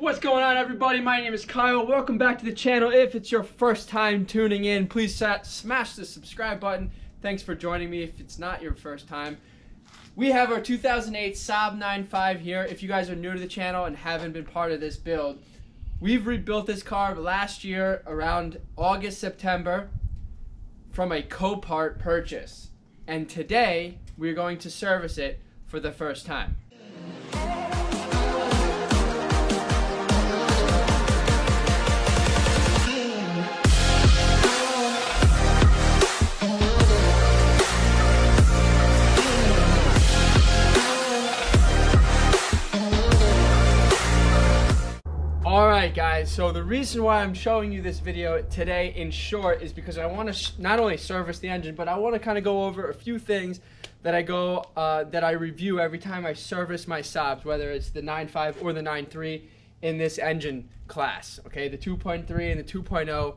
What's going on, everybody? My name is Kyle. Welcome back to the channel. If it's your first time tuning in, please smash the subscribe button. Thanks for joining me. If it's not your first time, we have our 2008 Saab 9.5 here. If you guys are new to the channel and haven't been part of this build, we've rebuilt this car last year around August, September from a Copart purchase. And today, we're going to service it for the first time. Alright guys, so the reason why I'm showing you this video today in short is because I want to not only service the engine, but I want to kind of go over a few things that I review every time I service my Saabs, whether it's the 9.5 or the 9.3 in this engine class. Okay, the 2.3 and the 2.0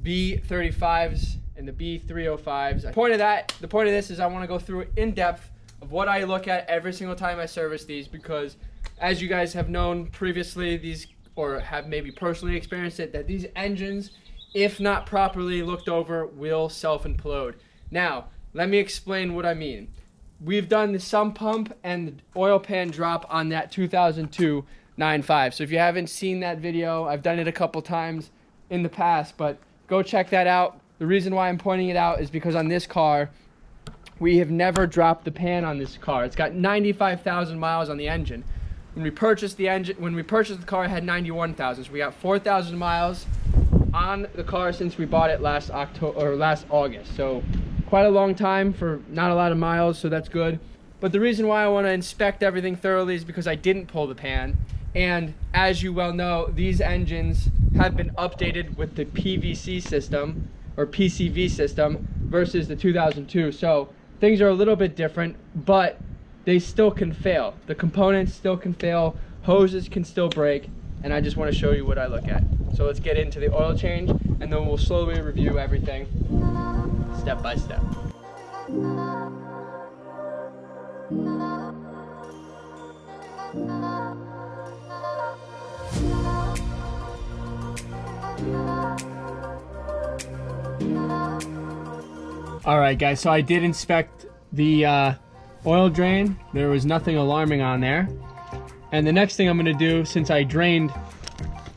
B235s and the B205s. The point of this is I want to go through in depth of what I look at every single time I service these, because as you guys have known previously, or have maybe personally experienced it, that these engines, if not properly looked over, will self-implode. Now, let me explain what I mean. We've done the sump pump and the oil pan drop on that 2002 9.5. So if you haven't seen that video, I've done it a couple times in the past, but go check that out. The reason why I'm pointing it out is because on this car, we have never dropped the pan on this car. It's got 95,000 miles on the engine. When we purchased the car, it had 91,000. So we got 4,000 miles on the car since we bought it last August. So quite a long time for not a lot of miles, so that's good. But the reason why I want to inspect everything thoroughly is because I didn't pull the pan. And as you well know, these engines have been updated with the PVC system or PCV system versus the 2002. So things are a little bit different, but they still can fail. The components still can fail, hoses can still break, and I just want to show you what I look at. So let's get into the oil change, and then we'll slowly review everything step by step. Alright guys, so I did inspect the oil drain. There was nothing alarming on there. And the next thing I'm going to do, since I drained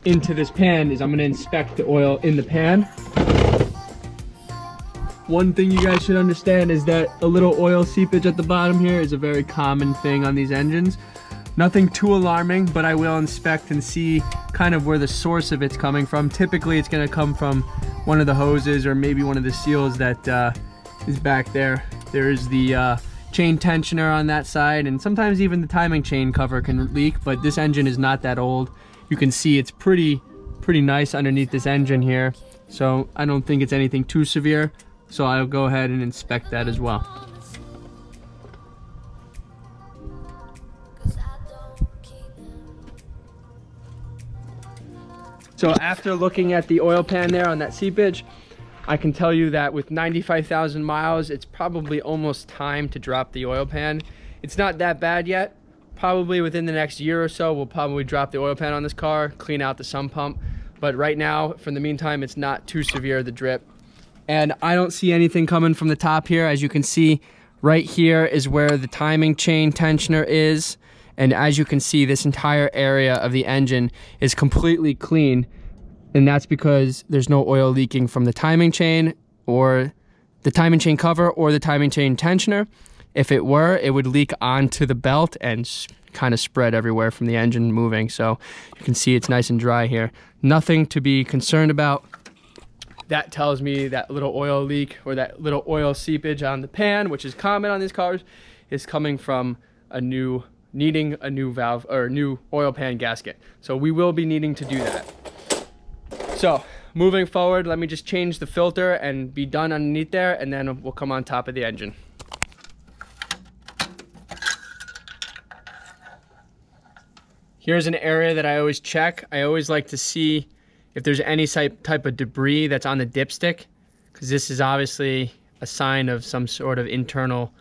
into this pan, is I'm going to inspect the oil in the pan. One thing you guys should understand is that a little oil seepage at the bottom here is a very common thing on these engines. Nothing too alarming, but I will inspect and see kind of where the source of it's coming from. Typically it's going to come from one of the hoses or maybe one of the seals that is back there. There is the chain tensioner on that side, and sometimes even the timing chain cover can leak, but this engine is not that old. You can see it's pretty nice underneath this engine here, so I don't think it's anything too severe, so I'll go ahead and inspect that as well. So after looking at the oil pan there on that seepage, I can tell you that with 95,000 miles, it's probably almost time to drop the oil pan. It's not that bad yet. Probably within the next year or so, we'll probably drop the oil pan on this car, clean out the sump pump. But right now, for the meantime, it's not too severe, the drip. And I don't see anything coming from the top here. As you can see, right here is where the timing chain tensioner is. And as you can see, this entire area of the engine is completely clean. And that's because there's no oil leaking from the timing chain or the timing chain cover or the timing chain tensioner. If it were, it would leak onto the belt and kind of spread everywhere from the engine moving. So you can see it's nice and dry here. Nothing to be concerned about. That tells me that little oil leak or that little oil seepage on the pan, which is common on these cars, is coming from needing a new valve or new oil pan gasket. So we will be needing to do that. So moving forward, let me just change the filter and be done underneath there, and then we'll come on top of the engine. Here's an area that I always check. I always like to see if there's any type of debris that's on the dipstick, because this is obviously a sign of some sort of internal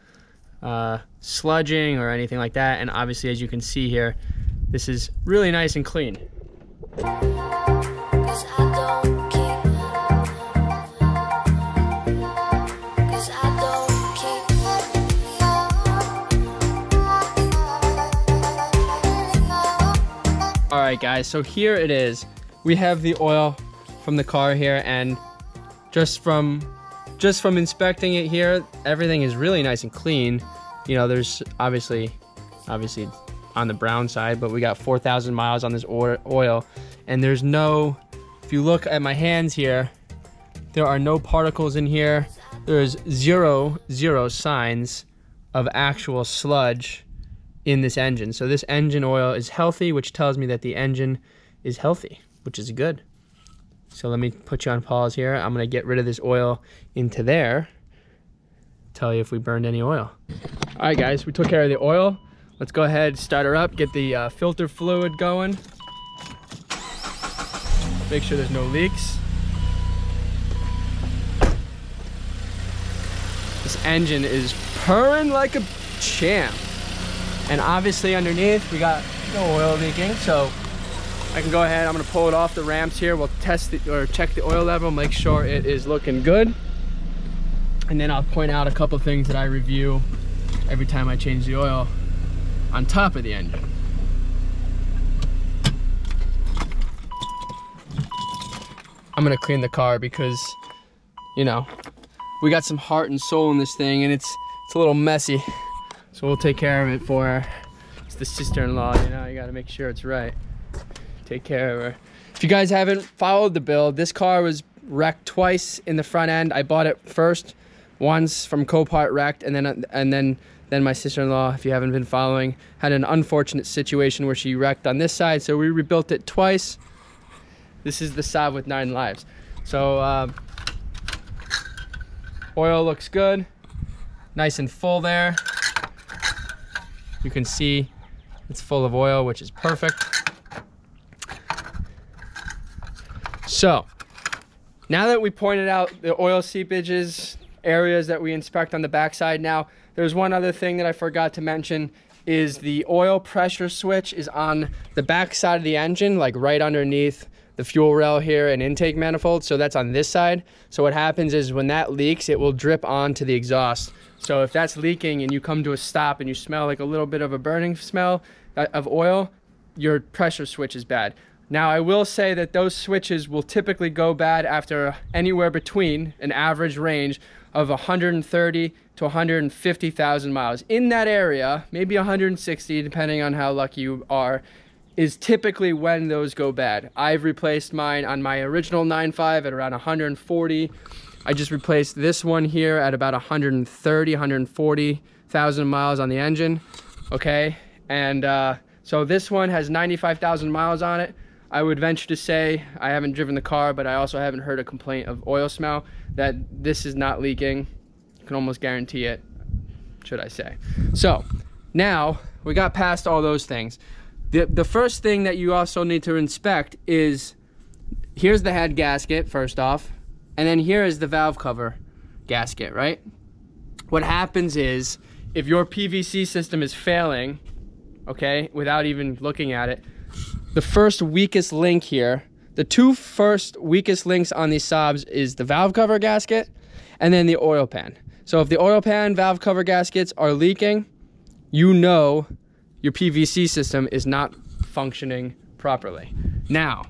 sludging or anything like that. And obviously, as you can see here, this is really nice and clean. All right, guys, so here it is. We have the oil from the car here, and just from inspecting it here, everything is really nice and clean. You know, there's obviously on the brown side, but we got 4,000 miles on this oil, and there's no, if you look at my hands here, there are no particles in here. There's zero signs of actual sludge in this engine. So this engine oil is healthy, which tells me that the engine is healthy, which is good. So let me put you on pause here. I'm gonna get rid of this oil into there, tell you if we burned any oil. All right, guys, we took care of the oil. Let's go ahead, start her up, get the filter fluid going. Make sure there's no leaks. This engine is purring like a champ. And obviously underneath, we got no oil leaking, so I can go ahead, I'm gonna pull it off the ramps here. We'll test it or check the oil level, make sure it is looking good. And then I'll point out a couple things that I review every time I change the oil on top of the engine. I'm gonna clean the car because, you know, we got some heart and soul in this thing, and it's a little messy. So we'll take care of it for her. It's the sister-in-law, you know, you gotta make sure it's right. Take care of her. If you guys haven't followed the build, this car was wrecked twice in the front end. I bought it first, once from Copart wrecked, and then my sister-in-law, if you haven't been following, had an unfortunate situation where she wrecked on this side, so we rebuilt it twice. This is the Saab with 9 lives. So oil looks good, nice and full there. You can see it's full of oil, which is perfect. So now that we pointed out the oil seepages, areas that we inspect on the backside, now there's one other thing that I forgot to mention, is the oil pressure switch is on the back side of the engine, like right underneath the fuel rail here and intake manifold. So that's on this side. So what happens is when that leaks, it will drip onto the exhaust. So if that's leaking and you come to a stop and you smell like a little bit of a burning smell of oil, your pressure switch is bad. Now I will say that those switches will typically go bad after anywhere between an average range of 130 to 150,000 miles. In that area, maybe 160, depending on how lucky you are, is typically when those go bad. I've replaced mine on my original 9.5 at around 140. I just replaced this one here at about 130, 140,000 miles on the engine, okay? And so this one has 95,000 miles on it. I would venture to say, I haven't driven the car, but I also haven't heard a complaint of oil smell, that this is not leaking. You can almost guarantee it, should I say. So now we got past all those things. The first thing that you also need to inspect is, here's the head gasket first off, and then here is the valve cover gasket, right? What happens is, if your PVC system is failing, okay, without even looking at it, the first weakest link here, the two first weakest links on these Saabs is the valve cover gasket and then the oil pan. So if the oil pan, valve cover gaskets are leaking, you know your PVC system is not functioning properly. Now,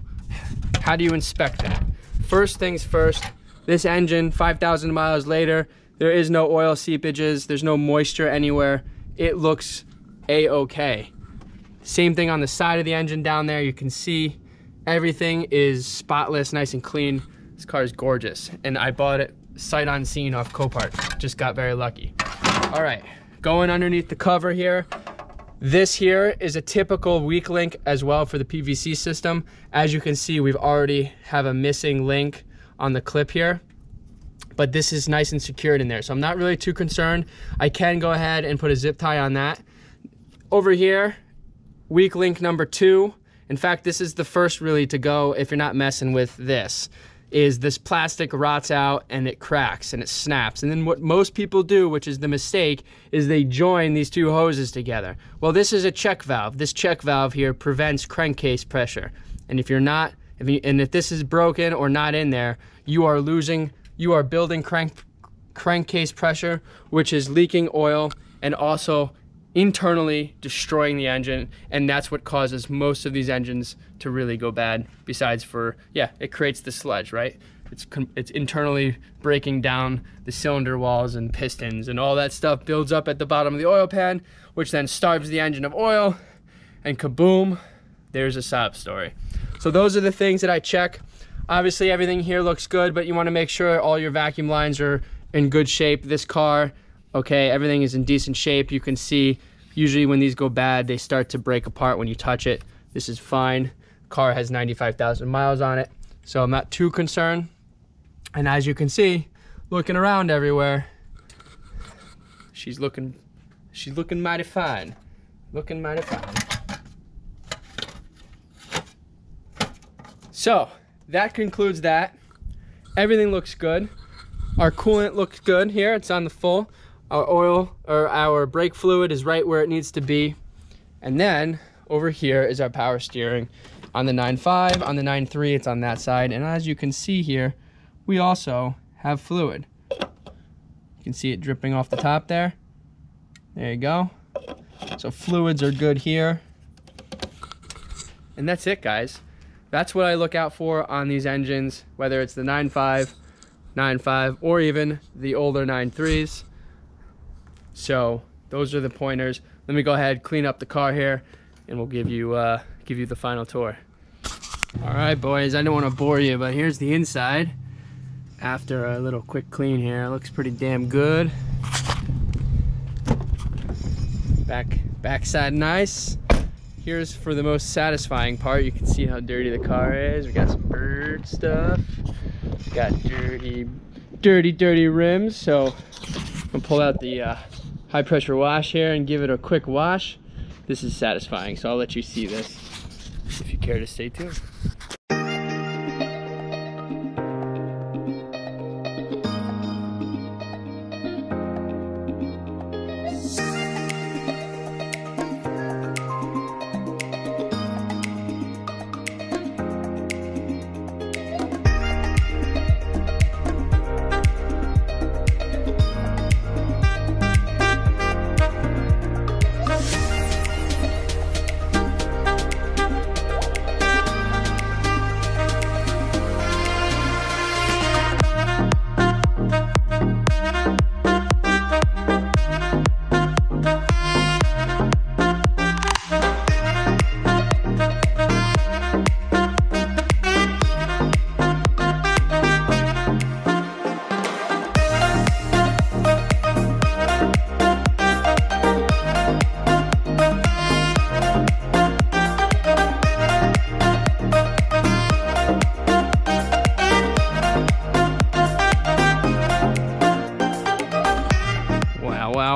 how do you inspect that? First things first, this engine, 5,000 miles later, there is no oil seepages, there's no moisture anywhere. It looks a-okay. Same thing on the side of the engine down there. You can see everything is spotless, nice and clean. This car is gorgeous, and I bought it sight unseen off Copart. Just got very lucky. All right, going underneath the cover here. This here is a typical weak link as well for the PVC system. As you can see, we've already have a missing link on the clip here, but this is nice and secured in there, so I'm not really too concerned. I can go ahead and put a zip tie on that. Over here, weak link number 2. In fact, this is the first really to go if you're not messing with this, is this plastic rots out and it cracks and it snaps. And then what most people do, which is the mistake, is they join these two hoses together. Well, this is a check valve. This check valve here prevents crankcase pressure. And if you're not, if this is broken or not in there, you are building crankcase pressure, which is leaking oil and also internally destroying the engine, and that's what causes most of these engines to really go bad. Besides it creates the sludge, right? It's internally breaking down the cylinder walls and pistons, and all that stuff builds up at the bottom of the oil pan, which then starves the engine of oil, and kaboom, there's a Saab story. So those are the things that I check. Obviously everything here looks good, but you want to make sure all your vacuum lines are in good shape. This car, okay, everything is in decent shape. You can see usually when these go bad, they start to break apart when you touch it. This is fine. Car has 95,000 miles on it, so I'm not too concerned. And as you can see, looking around everywhere, she's looking mighty fine. Looking mighty fine. So that concludes that. Everything looks good. Our coolant looks good here. It's on the full. Our oil, or our brake fluid, is right where it needs to be. And then over here is our power steering. On the 9.5, on the 9.3, it's on that side. And as you can see here, we also have fluid. You can see it dripping off the top there. There you go. So fluids are good here. And that's it, guys. That's what I look out for on these engines, whether it's the 9.5, 9.5, or even the older 9.3s. So those are the pointers. Let me go ahead, clean up the car here, and we'll give you the final tour. All right, boys, I don't want to bore you, but here's the inside. After a little quick clean here, it looks pretty damn good. Backside nice. Here's for the most satisfying part. You can see how dirty the car is. We got some bird stuff. We got dirty rims. So I'm gonna pull out the high pressure wash here and give it a quick wash. This is satisfying, so I'll let you see this if you care to stay tuned.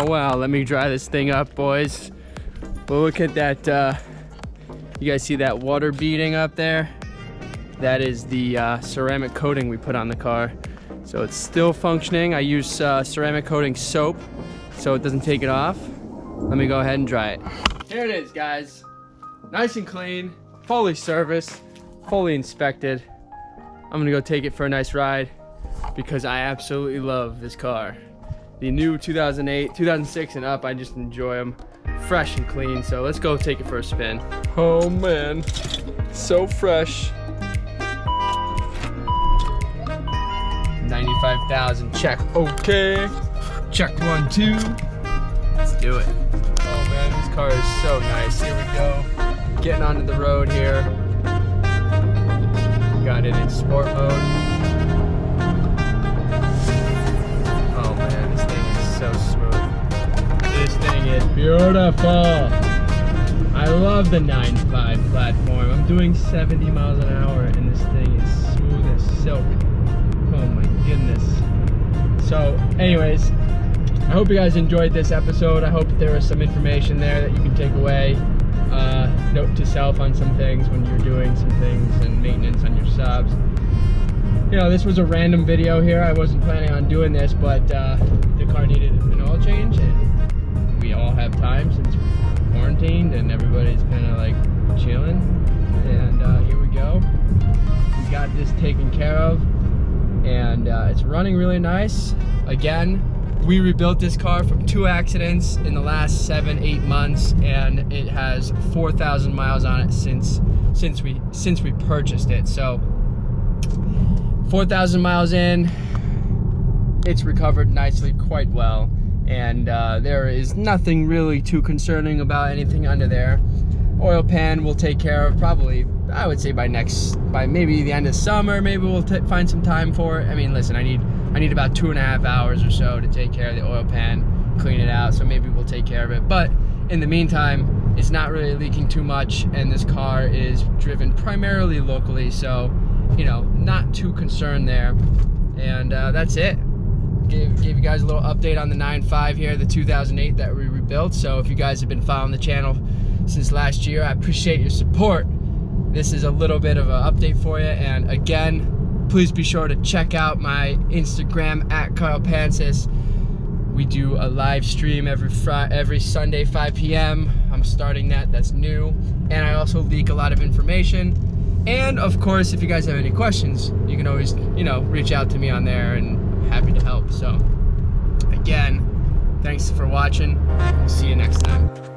Wow, let me dry this thing up, boys. Well, look at that. You guys see that water beading up there? That is the ceramic coating we put on the car. So it's still functioning. I use ceramic coating soap so it doesn't take it off. Let me go ahead and dry it. Here it is, guys. Nice and clean, fully serviced, fully inspected. I'm gonna go take it for a nice ride because I absolutely love this car. The new 2008, 2006 and up, I just enjoy them fresh and clean. So let's go take it for a spin. Oh man, so fresh. 95,000, check, okay. Check 1, 2. Let's do it. Oh man, this car is so nice. Here we go. Getting onto the road here. Got it in sport mode. Oh man, this thing is so smooth. This thing is beautiful. I love the 9.5 platform. I'm doing 70 miles an hour and this thing is smooth as silk. Oh my goodness. So anyways, I hope you guys enjoyed this episode. I hope that there was some information there that you can take away. Note to self on some things when you're doing some things and maintenance on your Saabs. You know, this was a random video here. I wasn't planning on doing this, but the car needed an oil change and we all have time since we're quarantined and everybody's kind of like chilling. And here we go. go. We got this taken care of, and it's running really nice. Again, we rebuilt this car from 2 accidents in the last 7-8 months, and it has 4,000 miles on it since we purchased it. So 4,000 miles in, it's recovered nicely, quite well, and there is nothing really too concerning about anything under there. Oil pan we'll take care of probably, I would say by maybe the end of summer. Maybe we'll find some time for it. I mean, listen, I need about 2.5 hours or so to take care of the oil pan, clean it out, so maybe we'll take care of it. But in the meantime, it's not really leaking too much, and this car is driven primarily locally, so, you know, not too concerned there. And that's it. Gave you guys a little update on the 9.5 here, the 2008 that we rebuilt. So if you guys have been following the channel since last year, I appreciate your support. This is a little bit of an update for you, and again, please be sure to check out my Instagram at Pancis. We do a live stream every Sunday 5 p.m. I'm starting that's new, and I also leak a lot of information. And of course, if you guys have any questions, you can always, you know, reach out to me on there, and I'm happy to help. So again, thanks for watching. See you next time.